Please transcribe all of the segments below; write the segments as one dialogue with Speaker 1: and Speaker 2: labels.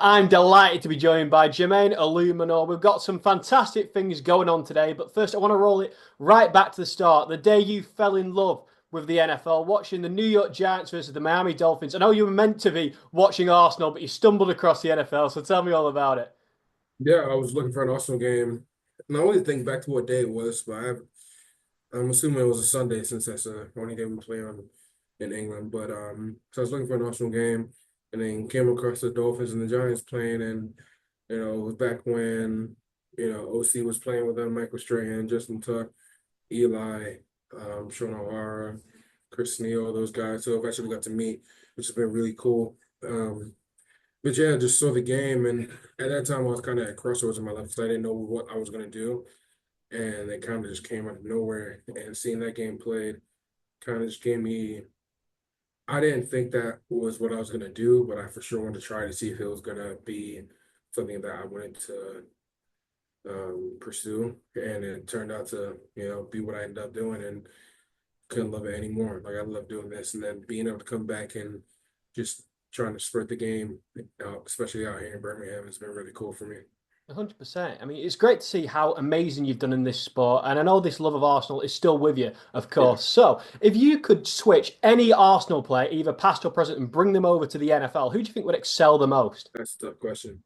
Speaker 1: I'm delighted to be joined by Jermaine Eluemonor. We've got some fantastic things going on today, but first I want to roll it right back to the start. The day you fell in love with the NFL, watching the New York Giants versus the Miami Dolphins. I know you were meant to be watching Arsenal, but you stumbled across the NFL, so tell me all about it.
Speaker 2: Yeah, I was looking for an Arsenal game, and I only think back to what day it was, but I'm assuming it was a Sunday since that's the only day we play on in England. But so I was looking for an Arsenal game, and then came across the Dolphins and the Giants playing, and it was back when OC was playing with them, Michael Strahan, Justin Tuck, Eli, Sean O'Hara, Chris Neal, those guys. So I've actually got to meet, which has been really cool. But yeah, I just saw the game, and at that time I was kind of at crossroads in my life because I didn't know what I was gonna do, and it kind of just came out of nowhere. And seeing that game played kind of just gave me. I didn't think that was what I was gonna do, but I for sure wanted to try to see if it was gonna be something that I wanted to pursue, and it turned out to be what I ended up doing, and couldn't love it anymore. Like I love doing this, and then being able to come back and just trying to spread the game, especially out here in Birmingham, has been really cool for me.
Speaker 1: 100%. I mean, it's great to see how amazing you've done in this sport. And I know this love of Arsenal is still with you, of
Speaker 2: Yeah,
Speaker 1: course. So, if you could switch any Arsenal player, either past or present, and bring them over to the NFL, who do you think would excel the most?
Speaker 2: that's a tough question.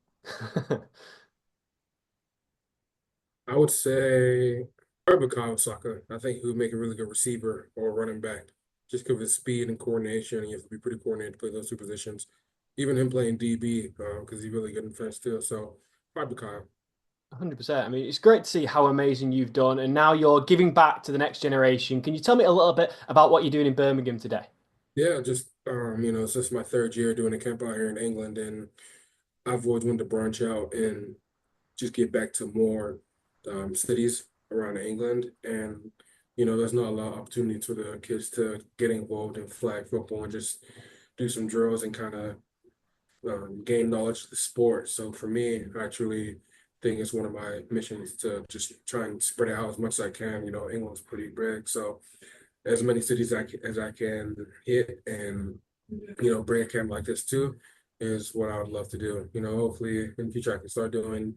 Speaker 2: I would say probably Bukayo Saka. I think he would make a really good receiver or running back, just because of his speed and coordination. You have to be pretty coordinated to play those two positions. Even him playing DB, because he's really good in defense too. So probably Bukayo.
Speaker 1: 100%. I mean, it's great to see how amazing you've done. And now you're giving back to the next generation. Can you tell me a little bit about what you're doing in Birmingham today?
Speaker 2: Yeah, just since my third year doing a camp out here in England, and I've always wanted to branch out and just get back to more cities around England. And, there's not a lot of opportunity for the kids to get involved in flag football and just do some drills and kind of gain knowledge of the sport. So for me, I truly think it's one of my missions to just try and spread it out as much as I can. England's pretty big. So as many cities as I can hit and, bring a camp like this too is what I would love to do. Hopefully in the future I can start doing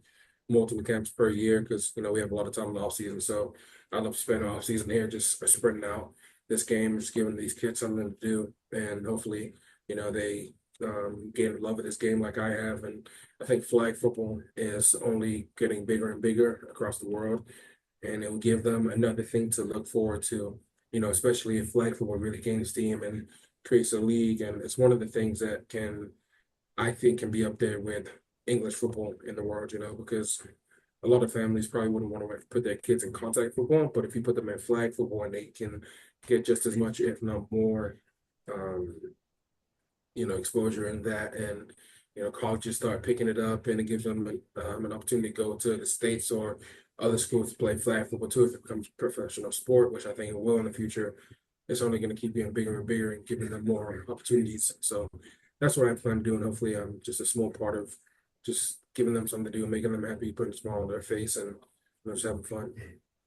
Speaker 2: multiple camps per year because, we have a lot of time in the off season. So I love to spend the off season here just spreading out this game, just giving these kids something to do. And hopefully, they gain love of this game like I have. And I think flag football is only getting bigger and bigger across the world. And it will give them another thing to look forward to, especially if flag football really gains steam and creates a league. And it's one of the things that I think, can be up there with English football in the world, because a lot of families probably wouldn't want to put their kids in contact football, but if you put them in flag football and they can get just as much, if not more, um, exposure in that, and colleges start picking it up, and it gives them an opportunity to go to the States or other schools to play flag football too if it becomes a professional sport, which I think it will in the future. It's only going to keep getting bigger and bigger and giving them more opportunities. So that's what I plan to do, and hopefully I'm just a small part of just giving them something to do, making them happy, putting a smile on their face, and just having fun.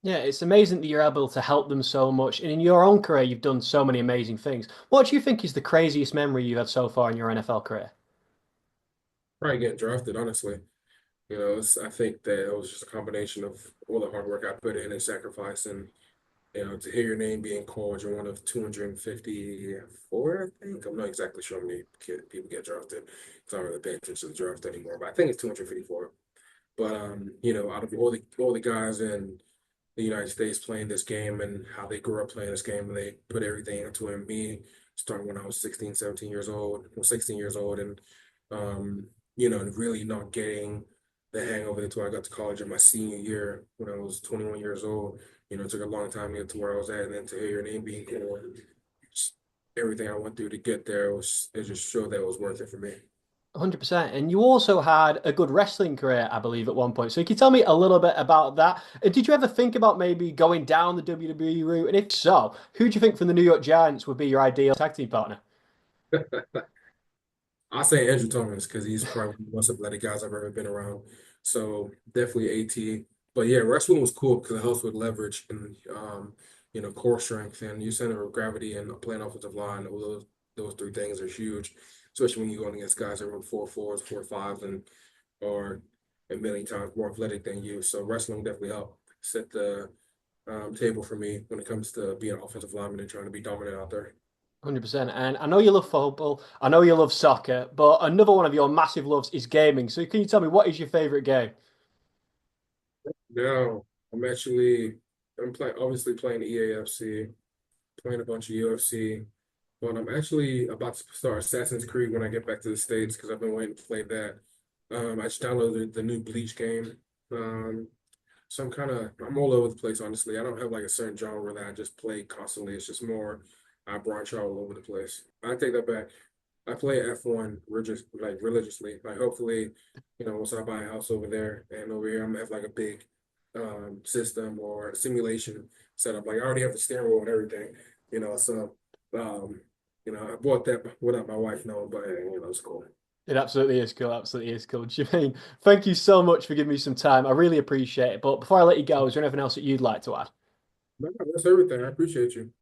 Speaker 1: Yeah, it's amazing that you're able to help them so much. And in your own career, you've done so many amazing things. What do you think is the craziest memory you've had so far in your NFL career?
Speaker 2: Probably getting drafted, honestly. I think that it was just a combination of all the hard work I put in and sacrifice, and to hear your name being called, you're one of 254, I think. I'm not exactly sure how many people get drafted. So I don't really pay attention to the draft anymore, but I think it's 254. But out of all the guys in the United States playing this game and how they grew up playing this game, and they put everything into it. Me, starting when I was 16, 17 years old, well, 16 years old, and and really not getting the hang of it until I got to college in my senior year when I was 21 years old. It took a long time to get to where I was at, and then to hear your name being called, just everything I went through to get there it just showed that it was worth it for me.
Speaker 1: 100%. And you also had a good wrestling career, I believe, at one point. So can you tell me a little bit about that? Did you ever think about maybe going down the WWE route? And if so, who do you think from the New York Giants would be your ideal tag team partner?
Speaker 2: I'll say Andrew Thomas because he's probably one of the most athletic guys I've ever been around. So definitely AT. But yeah, wrestling was cool because it helps with leverage and core strength and your center of gravity and playing offensive line. All those three things are huge. especially when you're going against guys that run 4.4s, 4.5s, and or a million times more athletic than you. So wrestling definitely helped set the table for me when it comes to being an offensive lineman and trying to be dominant out there.
Speaker 1: 100%. And I know you love football, I know you love soccer, but another one of your massive loves is gaming. So can you tell me what is your favorite game?
Speaker 2: Now I'm playing obviously playing EAFC, playing a bunch of UFC, but I'm actually about to start Assassin's Creed when I get back to the States because I've been waiting to play that. I just downloaded the new Bleach game. Um, so I'm all over the place, honestly. I don't have like a certain genre that I just play constantly. It's just more I branch out all over the place. I take that back. I play F1 religiously. Like hopefully, once I buy a house over there and over here, I'm gonna have like a big system or simulation set up. Like I already have the steering wheel and everything, so um, I bought that without my wife knowing, but it's cool.
Speaker 1: It absolutely is cool. Absolutely is cool. Jermaine, thank you so much for giving me some time. I really appreciate it. But before I let you go, is there anything else that you'd like to add?
Speaker 2: No, that's everything. I appreciate you.